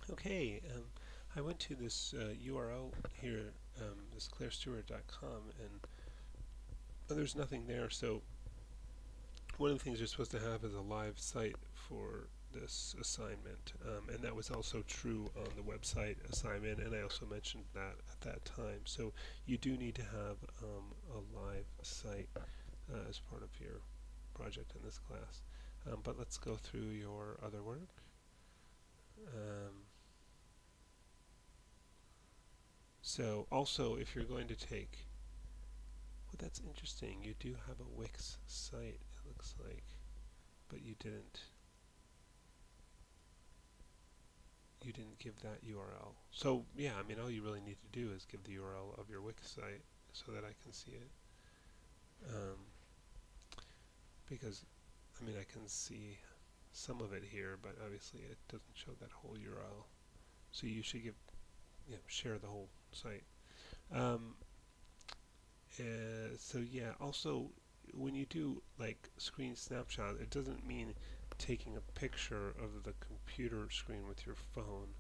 Okay, I went to this URL here, this clarestewart.com, and there's nothing there. So one of the things you're supposed to have is a live site for this assignment, and that was also true on the website assignment, and I also mentioned that at that time. So you do need to have a live site as part of your project in this class. But let's go through your other work. So also, if you're going to take, well, that's interesting. You do have a Wix site, it looks like, but you didn't give that URL. So yeah, I mean, all you really need to do is give the URL of your Wix site so that I can see it. Because I mean, I can see some of it here, but obviously it doesn't show that whole URL. So you should share the whole site. Um, so yeah, also when you do like screen snapshot, it doesn't mean taking a picture of the computer screen with your phone.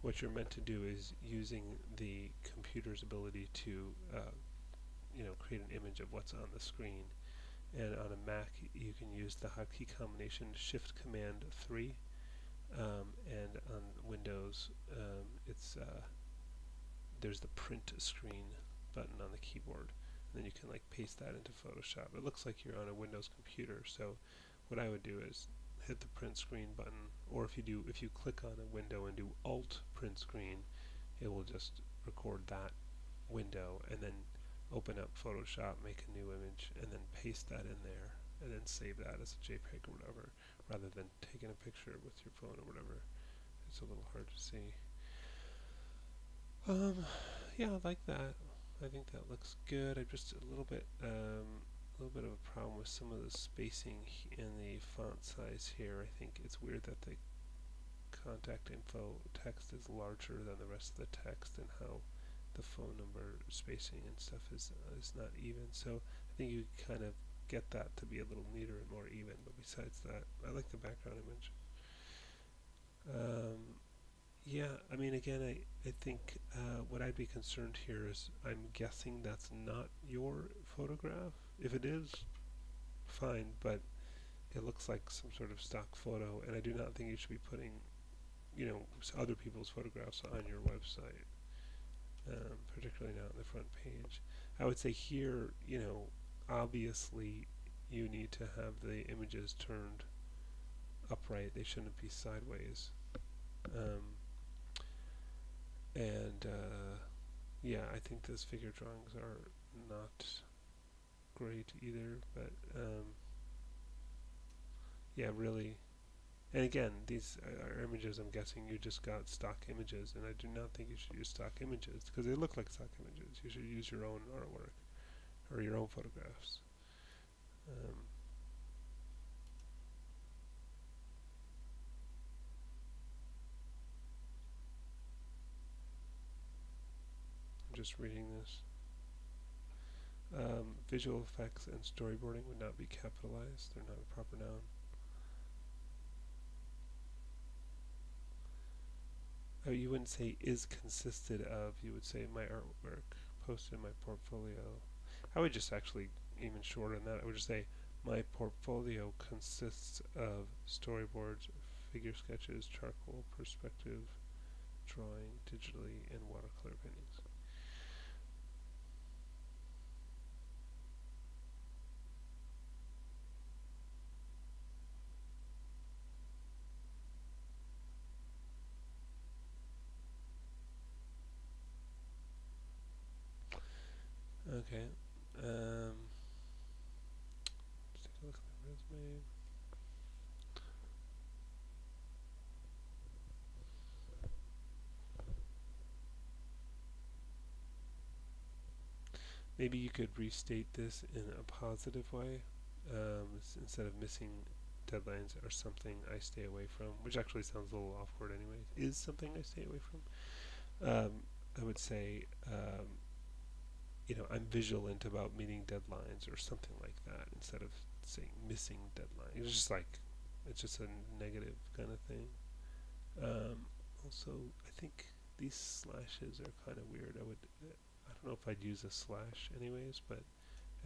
What you're meant to do is using the computer's ability to create an image of what's on the screen. And on a Mac, you can use the hotkey combination Shift Command 3, and on Windows, there's the print screen button on the keyboard. And then you can like paste that into Photoshop. It looks like you're on a Windows computer. So what I would do is hit the print screen button, or if you click on a window and do Alt print screen, it will just record that window and then open up Photoshop, make a new image, and then paste that in there, and then save that as a JPEG or whatever, rather than taking a picture with your phone or whatever. It's a little hard to see. Yeah, I like that. I think that looks good. I'm just a little bit of a problem with some of the spacing in the font size here. I think it's weird that the contact info text is larger than the rest of the text, and how the phone number spacing and stuff is not even. So I think you kind of get that to be a little neater and more even. But besides that, I like the background image. Yeah, I mean, again, I think what I'd be concerned here is I'm guessing that's not your photograph. If it is, fine, but it looks like some sort of stock photo, and I do not think you should be putting, other people's photographs on your website, particularly not on the front page. I would say here, obviously you need to have the images turned upright. They shouldn't be sideways. Um, and yeah, I think those figure drawings are not great either, but yeah, really. And again, these are images. I'm guessing you just got stock images, and I do not think you should use stock images because they look like stock images. You should use your own artwork or your own photographs. Um, I'm just reading this. Visual effects and storyboarding would not be capitalized. They're not a proper noun. Oh, you wouldn't say is consisted of. You would say my artwork posted in my portfolio. I would just actually even shorten that. I would just say my portfolio consists of storyboards, figure sketches, charcoal, perspective, drawing digitally, and watercolor paintings. Okay. Let's take a look at the resume. Maybe you could restate this in a positive way, instead of missing deadlines or something I stay away from, which actually sounds a little awkward anyway. Is something I stay away from. I would say, I'm vigilant about meeting deadlines or something like that, instead of saying missing deadlines. It's just a negative kind of thing. also, I think these slashes are kind of weird. I don't know if I'd use a slash anyways, but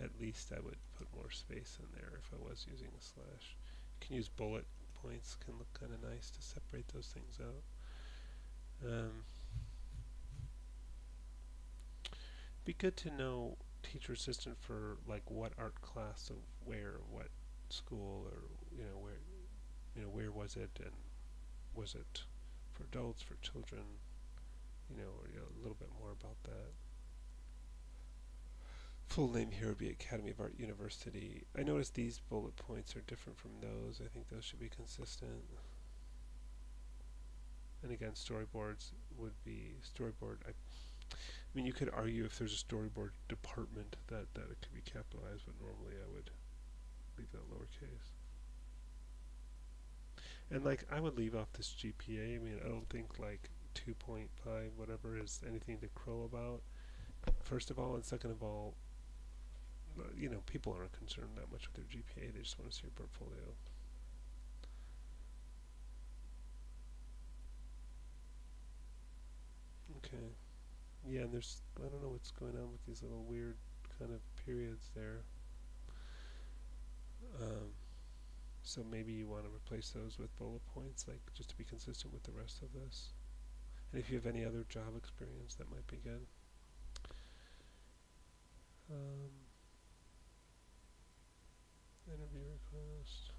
at least I would put more space in there if I was using a slash. You can use bullet points, can look kind of nice to separate those things out. Be good to know teacher assistant for like what art class of where, what school, or where was it, and was it for adults, for children, or a little bit more about that. Full name here would be Academy of Art University. I noticed these bullet points are different from those. I think those should be consistent. And again, storyboards would be storyboard. I mean, you could argue if there's a storyboard department that it could be capitalized, but normally I would leave that lowercase. And like, I would leave off this GPA. I mean, I don't think like 2.5 whatever is anything to crow about. First of all, and second of all, people aren't concerned that much with their GPA. They just want to see your portfolio. Okay. Yeah, and I don't know what's going on with these little weird kind of periods there. So maybe you want to replace those with bullet points, like just to be consistent with the rest of this. And if you have any other job experience, that might be good. Interview request.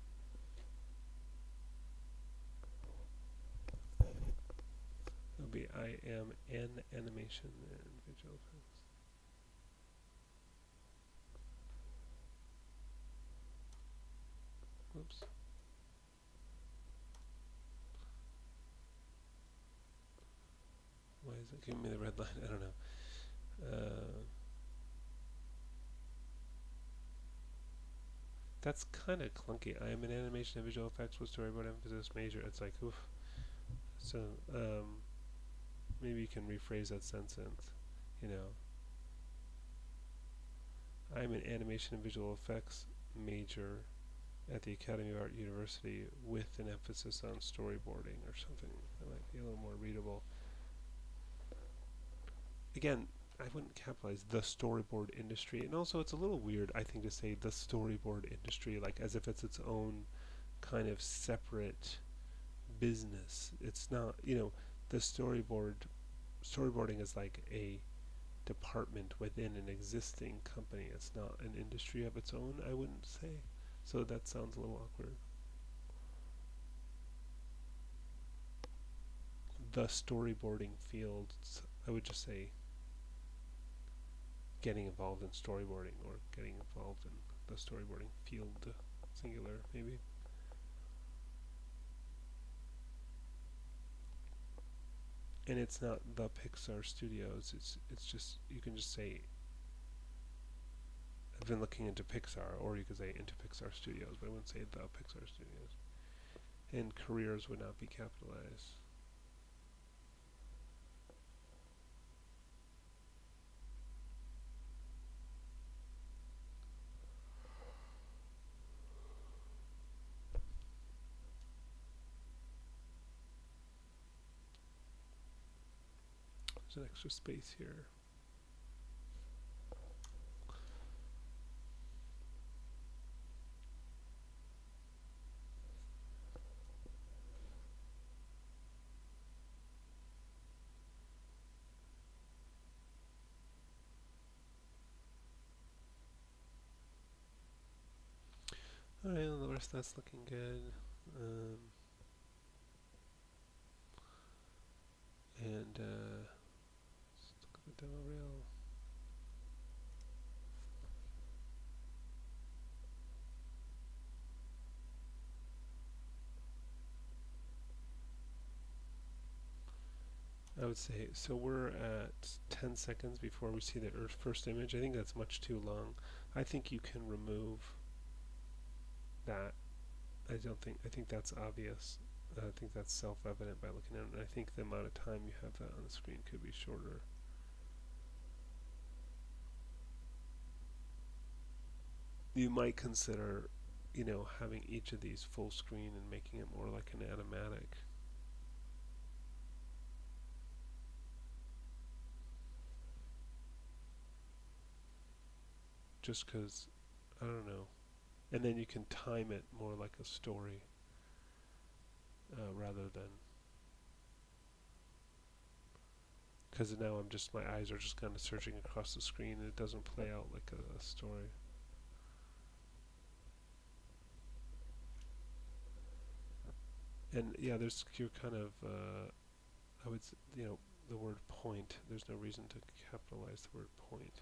It'll be I am an animation and visual effects. Whoops. Why is it giving me the red line? I don't know. That's kind of clunky. I am an animation and visual effects with storyboard emphasis major. It's like, oof. So, maybe you can rephrase that sentence. I'm an animation and visual effects major at the Academy of Art University with an emphasis on storyboarding or something. That might be a little more readable. Again, I wouldn't capitalize the storyboard industry, and also it's a little weird, I think, to say the storyboard industry like as if it's its own kind of separate business. It's not, the storyboarding is like a department within an existing company. It's not an industry of its own, I wouldn't say. So that sounds a little awkward. The storyboarding field, I would just say getting involved in storyboarding, or getting involved in the storyboarding field, singular maybe. And it's not the Pixar Studios. It's just, you can just say I've been looking into Pixar, or you could say into Pixar Studios, but I wouldn't say the Pixar Studios. And careers would not be capitalized. There's an extra space here. Alright, well, the rest of that's looking good. And let's look at the demo reel. I would say, so we're at 10 seconds before we see the first image. I think that's much too long. I think you can remove that. I think that's obvious. I think that's self-evident by looking at it. And I think the amount of time you have that on the screen could be shorter. You might consider, having each of these full screen and making it more like an animatic. just because, I don't know. And then you can time it more like a story rather than, because now my eyes are just kind of searching across the screen and it doesn't play out like a story. And yeah, there's you're kind of I would the word point. There's no reason to capitalize the word point.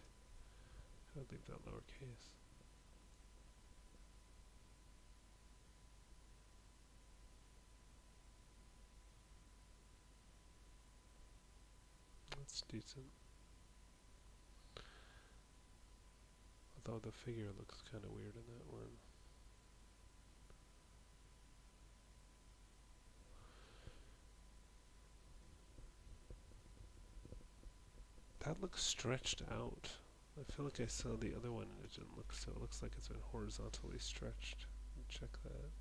I'd leave that lowercase. That's decent. Although the figure looks kind of weird in that one. That looks stretched out. I feel like I saw the other one and it didn't look so. It looks like it's been horizontally stretched. Check that.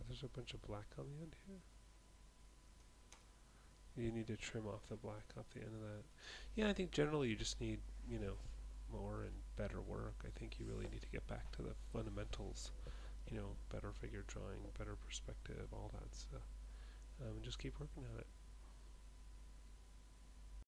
There's a bunch of black on the end here. You need to trim off the black off the end of that. Yeah, I think generally you just need, more and better work. I think you really need to get back to the fundamentals, better figure drawing, better perspective, all that stuff. And just keep working at it.